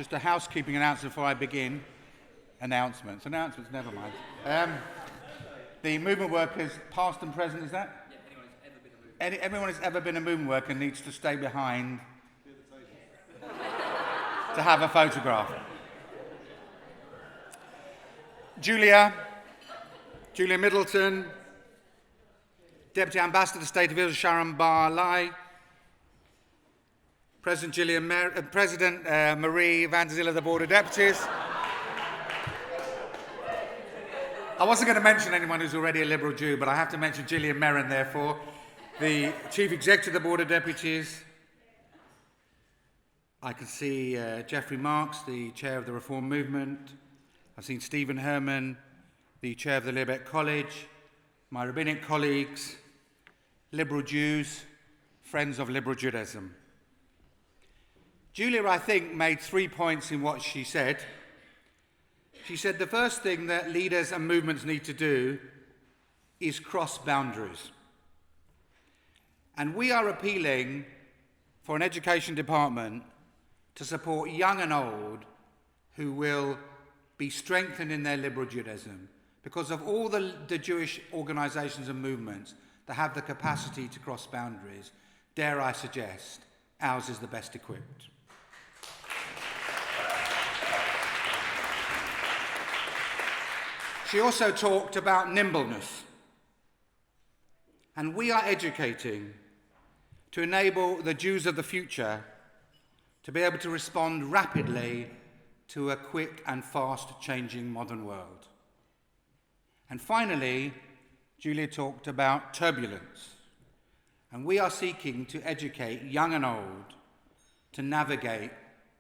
just a housekeeping announcement before I begin. Announcements, never mind. The movement workers, past and present, is that? Yeah, anyone who's ever been a movement worker needs to stay behind to have a photograph. Julia Middleton, Deputy Ambassador to the State of Israel, Sharon Bar-Lai, President Marie Vanderzeel of the Board of Deputies. I wasn't going to mention anyone who's already a Liberal Jew, but I have to mention Gillian Merrin, therefore, the Chief Executive of the Board of Deputies. I can see Geoffrey Marks, the Chair of the Reform Movement. I've seen Stephen Herman, the Chair of the Lirbet College, my rabbinic colleagues, Liberal Jews, friends of Liberal Judaism. Julia, I think, made 3 points in what she said. She said the first thing that leaders and movements need to do is cross boundaries. And we are appealing for an education department to support young and old who will be strengthened in their liberal Judaism because of all the Jewish organisations and movements that have the capacity to cross boundaries. Dare I suggest, ours is the best equipped. She also talked about nimbleness. And we are educating to enable the Jews of the future to be able to respond rapidly to a quick and fast-changing modern world. And finally, Julia talked about turbulence. And we are seeking to educate young and old to navigate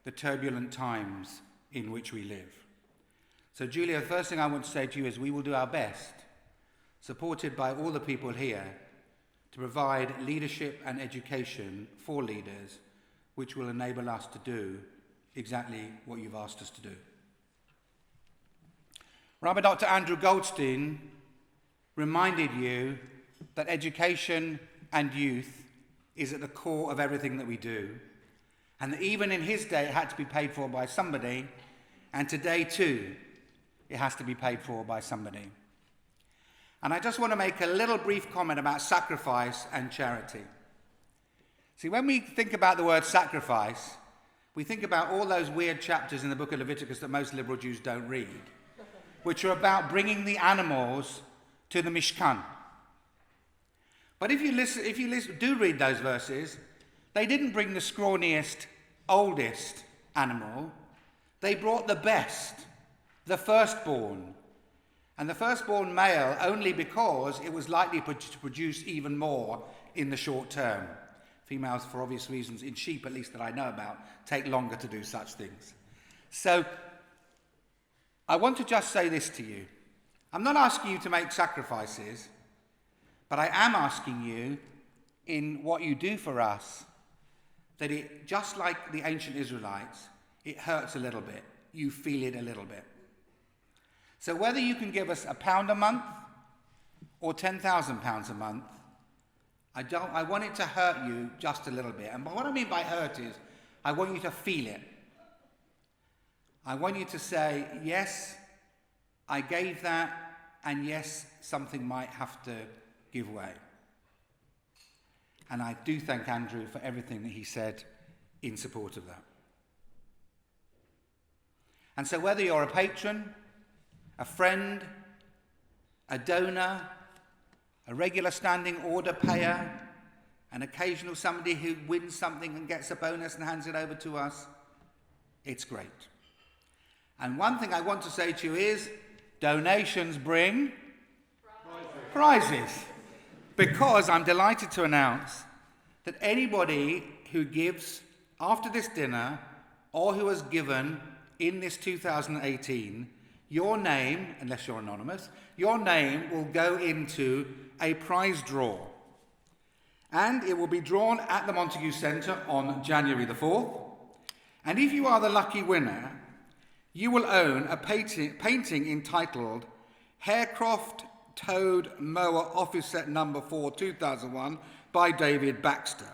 the turbulent times in which we live. So, Julia, the first thing I want to say to you is we will do our best, supported by all the people here, to provide leadership and education for leaders, which will enable us to do exactly what you've asked us to do. Rabbi Dr. Andrew Goldstein reminded you that education and youth is at the core of everything that we do, and that even in his day it had to be paid for by somebody, and today too it has to be paid for by somebody. And I just want to make a little brief comment about sacrifice and charity. See, when we think about the word sacrifice, we think about all those weird chapters in the book of Leviticus that most liberal Jews don't read, which are about bringing the animals to the Mishkan. But if you do read those verses, they didn't bring the scrawniest, oldest animal. They brought the best, the firstborn. And the firstborn male only because it was likely to produce even more in the short term. Females, for obvious reasons, in sheep at least that I know about, take longer to do such things. So I want to just say this to you. I'm not asking you to make sacrifices, but I am asking you, in what you do for us, that it, just like the ancient Israelites, it hurts a little bit. You feel it a little bit. So whether you can give us £1 a month or £10,000 a month, I want it to hurt you just a little bit. And what I mean by hurt is, I want you to feel it. I want you to say, yes, I gave that, and yes, something might have to give way. And I do thank Andrew for everything that he said in support of that. And so whether you're a patron, a friend, a donor, a regular standing order payer, an occasional somebody who wins something and gets a bonus and hands it over to us, it's great. And one thing I want to say to you is, donations bring prizes. Because I'm delighted to announce that anybody who gives after this dinner or who has given in this 2018, your name, unless you're anonymous, your name will go into a prize draw. And it will be drawn at the Montague Centre on January the 4th. And if you are the lucky winner, you will own a painting entitled Haircroft Toad Mower Office Set Number 4 2001 by David Baxter.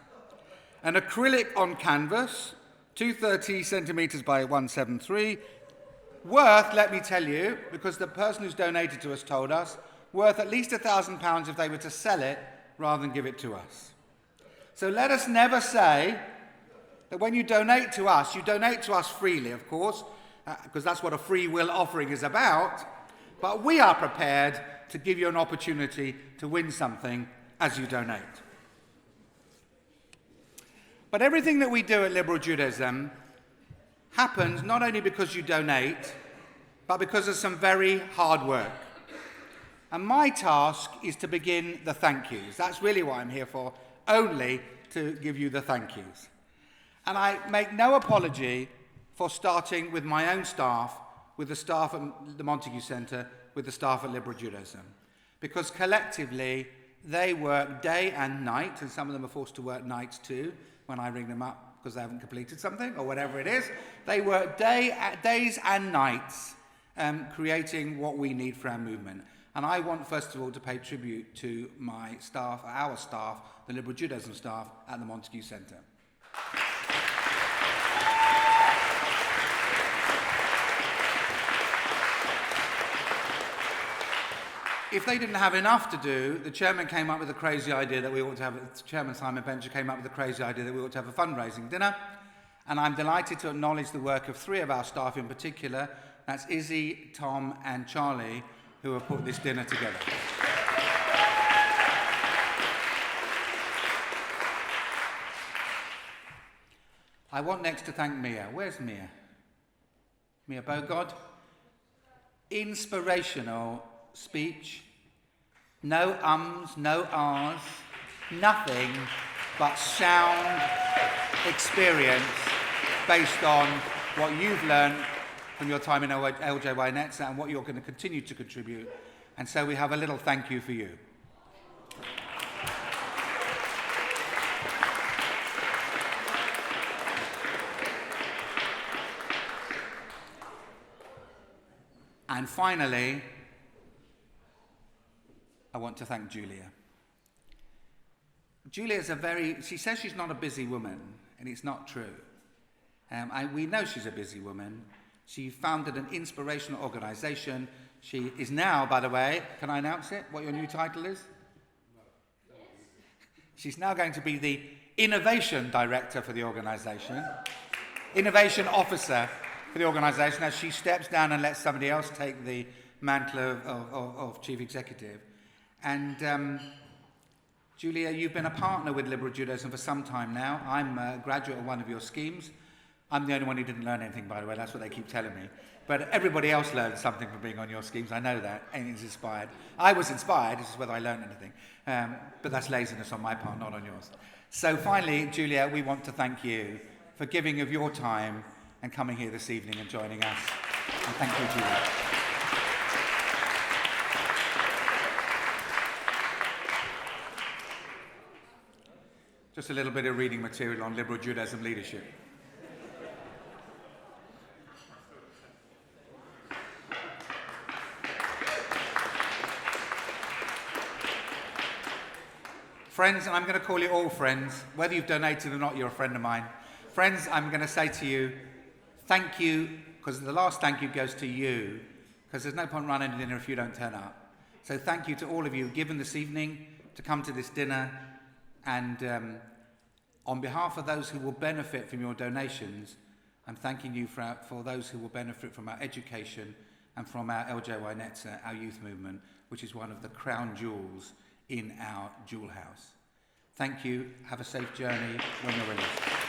An acrylic on canvas 230 centimetres by 173. Worth, let me tell you, because the person who's donated to us told us, worth at least £1,000 if they were to sell it rather than give it to us. So let us never say that when you donate to us freely, of course, because that's what a free will offering is about, but we are prepared to give you an opportunity to win something as you donate. But everything that we do at Liberal Judaism happens not only because you donate, but because of some very hard work. And my task is to begin the thank yous. That's really what I'm here for, only to give you the thank yous. And I make no apology for starting with my own staff, with the staff at the Montague Centre, with the staff at Liberal Judaism. Because collectively, they work day and night, and some of them are forced to work nights too, when I ring them up because they haven't completed something, or whatever it is. They work days and nights creating what we need for our movement. And I want, first of all, to pay tribute to my staff, our staff, the Liberal Judaism staff at the Montague Centre. If they didn't have enough to do, the chairman came up with the crazy idea that we ought to have, Chairman Simon Bencher came up with the crazy idea that we ought to have a fundraising dinner. And I'm delighted to acknowledge the work of three of our staff in particular. That's Izzy, Tom and Charlie, who have put this dinner together. I want next to thank Mia. Where's Mia? Mia Bogod. Inspirational speech. No ums, no ahs, nothing but sound experience based on what you've learned from your time in LJY-Netzer and what you're going to continue to contribute. And so we have a little thank you for you. And finally, I want to thank Julia. Julia's she says she's not a busy woman, and it's not true. We know she's a busy woman. She founded an inspirational organisation. She is now, by the way, can I announce it, what your new title is? No. She's now going to be the Innovation Director for the organisation, Innovation Officer for the organisation, as she steps down and lets somebody else take the mantle of Chief Executive. And Julia, you've been a partner with Liberal Judaism for some time now. I'm a graduate of one of your schemes. I'm the only one who didn't learn anything, by the way. That's what they keep telling me. But everybody else learned something from being on your schemes. I know that. And is inspired. I was inspired. This is whether I learned anything. But that's laziness on my part, not on yours. So finally, Julia, we want to thank you for giving of your time and coming here this evening and joining us. And thank you, Julia. Just a little bit of reading material on Liberal Judaism leadership. Friends, and I'm going to call you all friends, whether you've donated or not, you're a friend of mine. Friends, I'm going to say to you, thank you, because the last thank you goes to you, because there's no point running a dinner if you don't turn up. So thank you to all of you given this evening to come to this dinner, and on behalf of those who will benefit from your donations, I'm thanking you for those who will benefit from our education and from our LJY-Netzer, our youth movement, which is one of the crown jewels in our jewel house. Thank you. Have a safe journey when you're released.